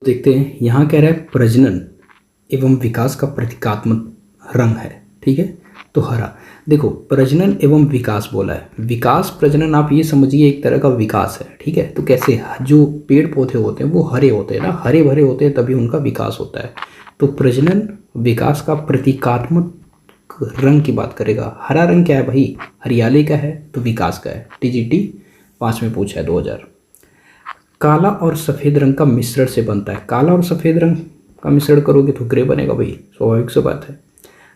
देखते हैं यहाँ कह रहा है प्रजनन एवं विकास का प्रतीकात्मक रंग है। ठीक है, तो हरा। देखो प्रजनन एवं विकास बोला है, विकास प्रजनन आप ये समझिए एक तरह का विकास है। ठीक है, तो कैसे जो पेड़ पौधे होते हैं वो हरे होते हैं ना, हरे भरे होते हैं तभी उनका विकास होता है। तो प्रजनन विकास का प्रतीकात्मक रंग की बात करेगा। हरा रंग क्या है भाई? हरियाली का है, तो विकास का है। टीजीटी 5 में पूछा है 2000। काला और सफ़ेद रंग का मिश्रण से बनता है। काला और सफ़ेद रंग का मिश्रण करोगे तो ग्रे बनेगा भाई, स्वाभाविक सी बात है।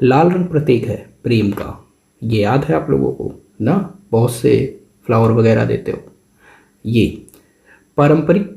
लाल रंग प्रतीक है प्रेम का, ये याद है आप लोगों को ना, बहुत से फ्लावर वगैरह देते हो। ये पारंपरिक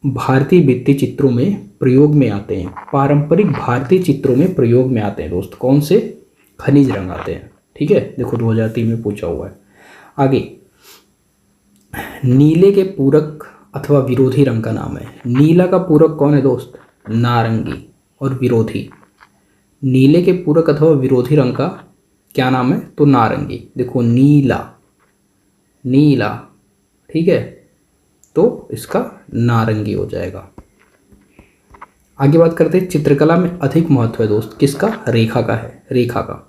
भारतीय भित्ति चित्रों में प्रयोग में आते हैं। पारंपरिक भारतीय चित्रों में प्रयोग में आते हैं दोस्त, कौन से? खनिज रंग आते हैं। ठीक है, देखो 2003 में पूछा हुआ है। आगे, नीले के पूरक अथवा विरोधी रंग का नाम है। नीला का पूरक कौन है दोस्त? नारंगी। और विरोधी, नीले के पूरक अथवा विरोधी रंग का क्या नाम है? तो नारंगी। देखो नीला, नीला, ठीक है, तो इसका नारंगी हो जाएगा। आगे बात करते हैं, चित्रकला में अधिक महत्व है दोस्त किसका? रेखा का है, रेखा का।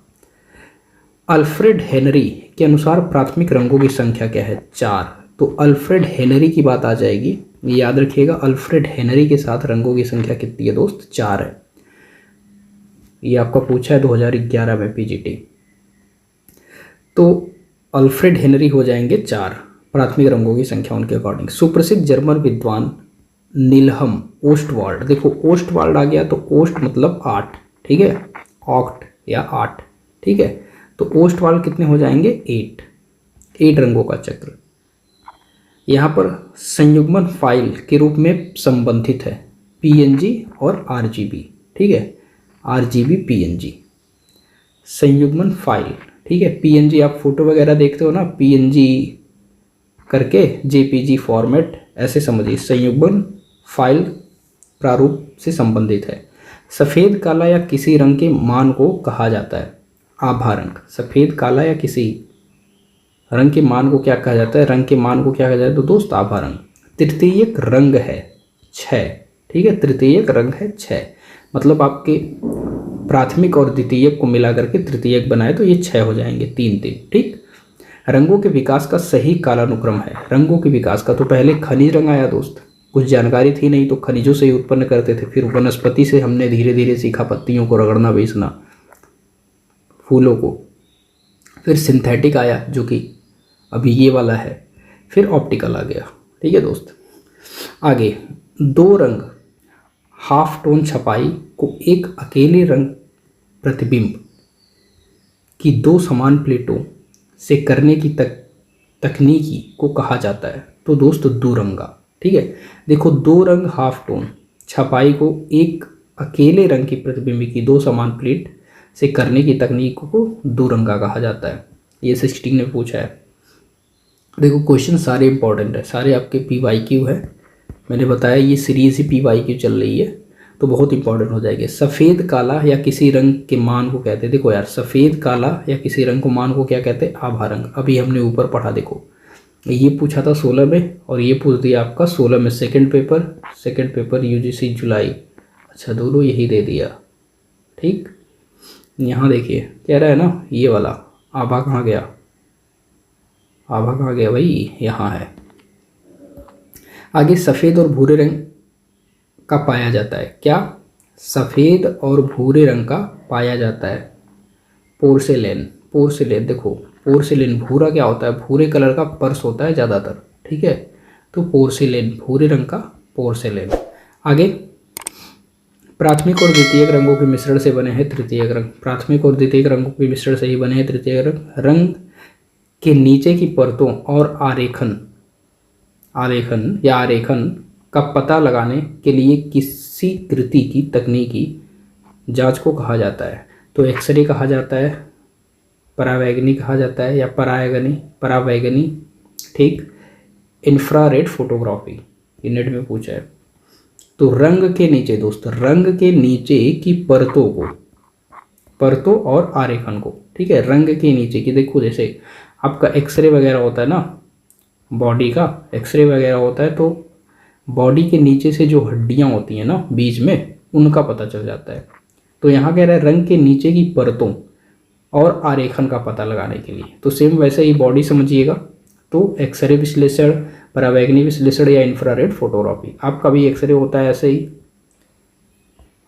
अल्फ्रेड हेनरी के अनुसार प्राथमिक रंगों की संख्या क्या है? 4। तो अल्फ्रेड हेनरी की बात आ जाएगी, याद रखिएगा। अल्फ्रेड हेनरी के साथ रंगों की संख्या कितनी है दोस्त? 4 है। ये आपका पूछा है 2011 में पीजीटी। तो अल्फ्रेड हेनरी हो जाएंगे 4 प्राथमिक रंगों की संख्या उनके अकॉर्डिंग। सुप्रसिद्ध जर्मन विद्वान निलहम ओस्टवाल्ड, देखो ओस्टवाल्ड आ गया तो ओस्ट मतलब 8, ठीक है, ऑक्ट या 8, ठीक है, तो ओस्टवाल्ड कितने हो जाएंगे? 8 रंगों का चक्र। यहाँ पर संयुग्मन फाइल के रूप में संबंधित है पीएनजी और आरजीबी, ठीक है, आरजीबी पीएनजी संयुग्मन फाइल, ठीक है। पीएनजी आप फोटो वगैरह देखते हो ना, पीएनजी करके जेपीजी फॉर्मेट, ऐसे समझिए संयुग्मन फाइल प्रारूप से संबंधित है। सफ़ेद काला या किसी रंग के मान को कहा जाता है आभा रंग। सफ़ेद काला या किसी रंग के मान को क्या कहा जाता है? रंग के मान को क्या कहा जाता है? तो दोस्त आभा रंग। तृतीयक रंग है 6, ठीक है, तृतीयक रंग है 6, मतलब आपके प्राथमिक और द्वितीयक को मिला करके तृतीयक बनाए तो ये 6 हो जाएंगे, 3 ठीक। रंगों के विकास का सही कालानुक्रम है। रंगों के विकास का तो पहले खनिज रंग आया दोस्त, कुछ जानकारी थी नहीं तो खनिजों से ही उत्पन्न करते थे, फिर वनस्पति से हमने धीरे धीरे सीखा पत्तियों को रगड़ना बेचना, फूलों को, फिर सिंथेटिक आया जो कि अभी ये वाला है, फिर ऑप्टिकल आ गया, ठीक है दोस्त। आगे, 2 रंग हाफ टोन छपाई को एक अकेले रंग प्रतिबिंब की 2 समान प्लेटों से करने की तकनीकी को कहा जाता है तो दोस्त दुरंगा, ठीक है। देखो 2 रंग हाफ टोन छपाई को एक अकेले रंग की प्रतिबिंब की 2 समान प्लेट से करने की तकनीक को दुरंगा कहा जाता है। ये 16 ने पूछा है। देखो क्वेश्चन सारे इंपॉर्टेंट है, सारे आपके पीवाईक्यू है, मैंने बताया ये सीरीज ही पीवाईक्यू चल रही है तो बहुत इंपॉर्टेंट हो जाएगी। सफ़ेद काला या किसी रंग के मान को कहते हैं, देखो यार सफ़ेद काला या किसी रंग को मान को क्या कहते हैं? आभा रंग। अभी हमने ऊपर पढ़ा, देखो ये पूछा था 16 में और ये पूछ दिया आपका 16 में, सेकंड पेपर यूजीसी जुलाई, अच्छा दोनों यही दे दिया, ठीक। यहाँ देखिए कह रहा है ना ये वाला आभा कहाँ गया? आभा कहाँ गया भाई? यहाँ है। आगे, सफ़ेद और भूरे रंग का पाया जाता है क्या? सफ़ेद और भूरे रंग का पाया जाता है पोर्सेलेन। पोर्सेलेन, देखो पोर्सेलेन भूरा क्या होता है? भूरे कलर का पर्स होता है ज़्यादातर, ठीक है, तो पोर्सेलेन भूरे रंग का पोर्सेलेन। आगे, प्राथमिक और द्वितीयक रंगों के मिश्रण से बने हैं तृतीयक रंग। प्राथमिक और द्वितीयक रंगों के मिश्रण से ही बने हैं तृतीयक रंग। रंग के नीचे की परतों और आरेखन का पता लगाने के लिए किसी कृति की तकनीकी जांच को कहा जाता है तो एक्सरे कहा जाता है, परावैगनी कहा जाता है या परावैगनी, ठीक। इंफ्रारेड फोटोग्राफी, ये नेट में पूछा है। तो रंग के नीचे दोस्त, रंग के नीचे की परतों और आरेखन को, ठीक है, रंग के नीचे की, देखो जैसे आपका एक्सरे वगैरह होता है ना, बॉडी का एक्सरे वगैरह होता है तो बॉडी के नीचे से जो हड्डियाँ होती हैं ना बीच में, उनका पता चल जाता है। तो यहाँ कह रहा है रंग के नीचे की परतों और आरेखन का पता लगाने के लिए। तो सेम वैसे ही बॉडी समझिएगा, तो एक्सरे विश्लेषण, परावैंगनी विश्लेषण या इंफ्रारेड फोटोग्राफी, आपका भी एक्सरे होता है ऐसे ही।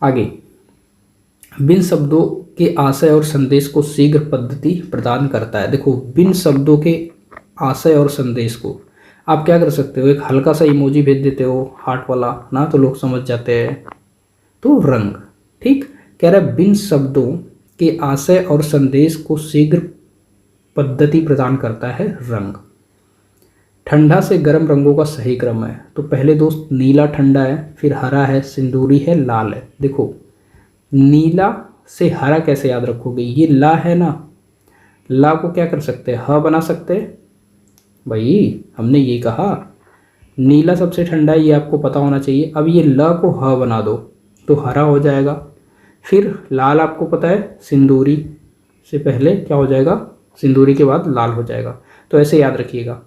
आगे, बिन शब्दों के आशय और संदेश को शीघ्र पद्धति प्रदान करता है। देखो, बिन शब्दों के आशय और संदेश को आप क्या कर सकते हो, एक हल्का सा इमोजी भेज देते हो हार्ट वाला ना, तो लोग समझ जाते हैं। तो रंग, ठीक, कह रहा है बिन शब्दों के आशय और संदेश को शीघ्र पद्धति प्रदान करता है रंग। ठंडा से गर्म रंगों का सही क्रम है। तो पहले दोस्त नीला ठंडा है, फिर हरा है, सिंदूरी है, लाल है। देखो, नीला से हरा कैसे याद रखोगे, ये ला है ना, ला को क्या कर सकते हैं, ह बना सकते हैं। भाई हमने ये कहा नीला सबसे ठंडा है, ये आपको पता होना चाहिए। अब ये ल को ह बना दो तो हरा हो जाएगा। फिर लाल आपको पता है, सिंदूरी से पहले क्या हो जाएगा, सिंदूरी के बाद लाल हो जाएगा। तो ऐसे याद रखिएगा।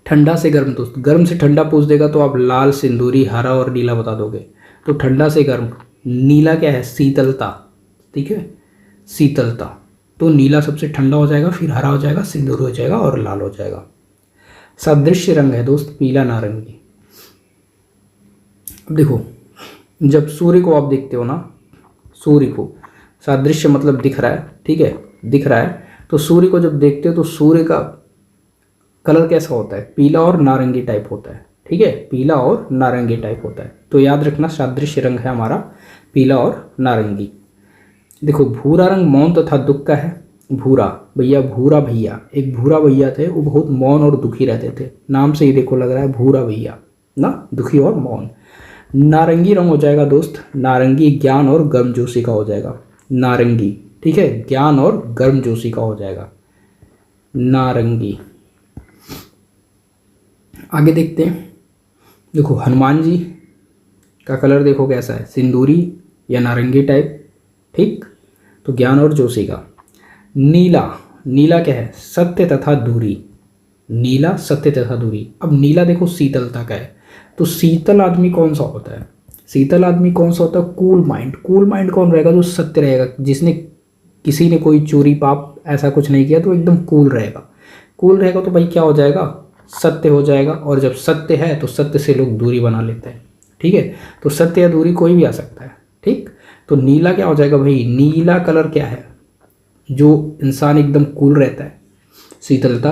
ठंडा से गर्म, दोस्त गर्म से ठंडा पूछ देगा तो आप लाल, सिंदूरी, हरा और नीला बता दोगे। तो ठंडा से गर्म, नीला क्या है, शीतलता, ठीक है, शीतलता। तो नीला सबसे ठंडा हो जाएगा, फिर हरा हो जाएगा, सिंदूरी हो जाएगा और लाल हो जाएगा। सादृश्य रंग है दोस्त पीला नारंगी। अब देखो, जब सूर्य को आप देखते हो ना, सूर्य को, सादृश्य मतलब दिख रहा है, ठीक है, दिख रहा है। तो सूर्य को जब देखते हो तो सूर्य का कलर कैसा होता है, पीला और नारंगी टाइप होता है, ठीक है, पीला और नारंगी टाइप होता है। तो याद रखना सादृश्य रंग है हमारा पीला और नारंगी। देखो, भूरा रंग मौन तथा दुख का है। भूरा भैया, भूरा भैया, एक भूरा भैया थे, वो बहुत मौन और दुखी रहते थे। नाम से ही देखो लग रहा है भूरा भैया ना, दुखी और मौन। नारंगी रंग हो जाएगा दोस्त, नारंगी ज्ञान और गर्मजोशी का हो जाएगा, नारंगी, ठीक है, ज्ञान और गर्मजोशी का हो जाएगा नारंगी। आगे देखते हैं। देखो, हनुमान जी का कलर देखो कैसा है, सिंदूरी या नारंगी टाइप, ठीक। तो ज्ञान और जोशी का। नीला, नीला क्या है, सत्य तथा दूरी, नीला सत्य तथा दूरी। अब नीला देखो शीतलता का है। तो शीतल आदमी कौन सा होता है, शीतल आदमी कौन सा होता है, कूल माइंड। कूल माइंड कौन रहेगा, जो सत्य रहेगा, जिसने किसी ने कोई चोरी पाप ऐसा कुछ नहीं किया, तो एकदम कूल रहेगा। कूल रहेगा तो भाई क्या हो जाएगा, सत्य हो जाएगा। और जब सत्य है तो सत्य से लोग दूरी बना लेते हैं, ठीक है। तो सत्य या दूरी कोई भी आ सकता है, ठीक। तो नीला क्या हो जाएगा भाई, नीला कलर क्या है, जो इंसान एकदम कूल रहता है, शीतलता।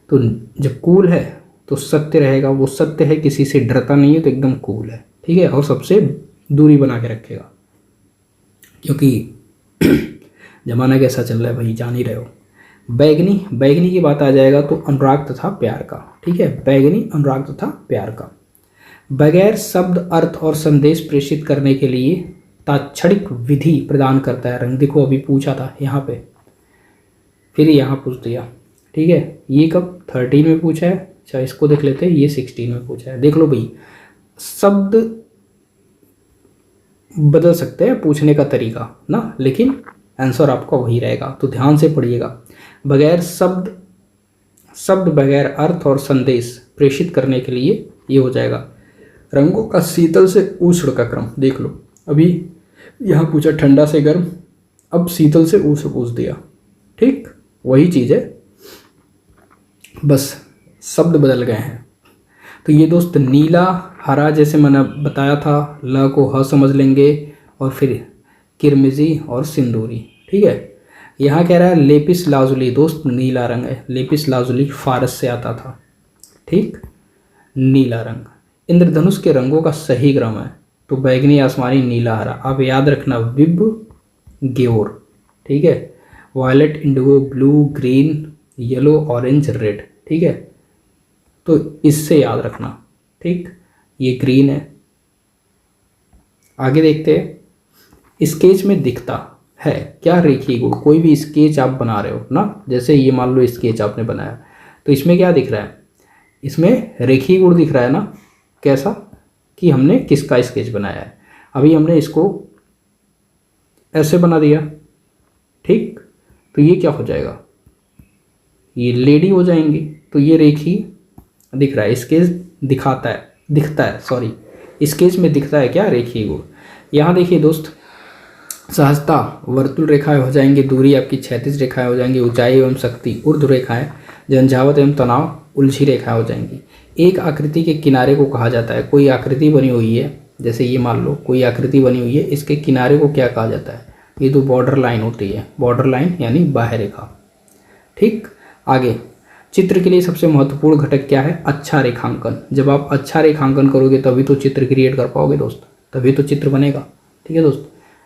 तो जब कूल है तो सत्य रहेगा, वो सत्य है, किसी से डरता नहीं है, तो एकदम कूल है, ठीक है, और सबसे दूरी बना के रखेगा। क्योंकि जमाना कैसा चल रहा है भाई, जान ही रहे हो। बैगनी, बैगनी की बात आ जाएगा तो अनुराग तथा प्यार का, ठीक है, बैगनी अनुराग तथा प्यार का। बगैर शब्द अर्थ और संदेश प्रेषित करने के लिए तात्क्षणिक विधि प्रदान करता है रंग। देखो अभी पूछा था यहाँ पे, फिर यहाँ पूछ दिया, ठीक है। ये कब 13 में पूछा है, अच्छा इसको देख लेते हैं, ये 16 में पूछा है। देख लो भाई, शब्द बदल सकते हैं पूछने का तरीका ना, लेकिन आंसर आपका वही रहेगा। तो ध्यान से पढ़िएगा। बगैर शब्द बगैर अर्थ और संदेश प्रेषित करने के लिए ये हो जाएगा रंगों का शीतल से उष्ण का क्रम। देख लो, अभी यहाँ पूछा ठंडा से गर्म, अब शीतल से उष्ण पूछ दिया, ठीक, वही चीज़ है, बस शब्द बदल गए हैं। तो ये दोस्त नीला, हरा जैसे मैंने बताया था, ल को ह समझ लेंगे, और फिर किरमिजी और सिंदूरी, ठीक है। यहाँ कह रहा है लेपिस लाजुली, दोस्त नीला रंग है, लेपिस लाजुली फारस से आता था, ठीक, नीला रंग। इंद्रधनुष के रंगों का सही क्रम है तो बैगनी, आसमानी, नीला, हरा। अब याद रखना विब ग्योर, ठीक है, violet, indigo, blue, green, yellow, orange, red, ठीक है। तो इससे याद रखना, ठीक, ये ग्रीन है। आगे देखते हैं। स्केच में दिखता है क्या, रेखीय गुण। कोई भी स्केच आप बना रहे हो ना, जैसे ये मान लो स्केच आपने बनाया, तो इसमें क्या दिख रहा है, इसमें रेखीय गुण दिख रहा है ना। कैसा, कि हमने किसका स्केच बनाया है। अभी हमने इसको ऐसे बना दिया, ठीक, तो ये क्या हो जाएगा, ये लेडी हो जाएंगी। तो ये रेखीय दिख रहा है, स्केच दिखाता है, दिखता है, सॉरी स्केच में दिखता है क्या रेखीय गुण। यहाँ देखिए दोस्त, सहजता वर्तुल रेखाएं हो जाएंगी, दूरी आपकी क्षैतिज रेखाएं हो जाएंगी, ऊंचाई एवं शक्ति ऊर्ध्व रेखाएं, झंझावत एवं तनाव उलझी रेखाएं हो जाएंगी। एक आकृति के किनारे को कहा जाता है, कोई आकृति बनी हुई है, जैसे ये मान लो कोई आकृति बनी हुई है, इसके किनारे को क्या कहा जाता है, ये तो बॉर्डर लाइन होती है, बॉर्डर लाइन यानी बाह्य रेखा। ठीक, आगे चित्र के लिए सबसे महत्वपूर्ण घटक क्या है, अच्छा रेखांकन। जब आप अच्छा रेखांकन करोगे तभी तो चित्र क्रिएट कर पाओगे दोस्त, तभी तो चित्र बनेगा। ठीक है दोस्त।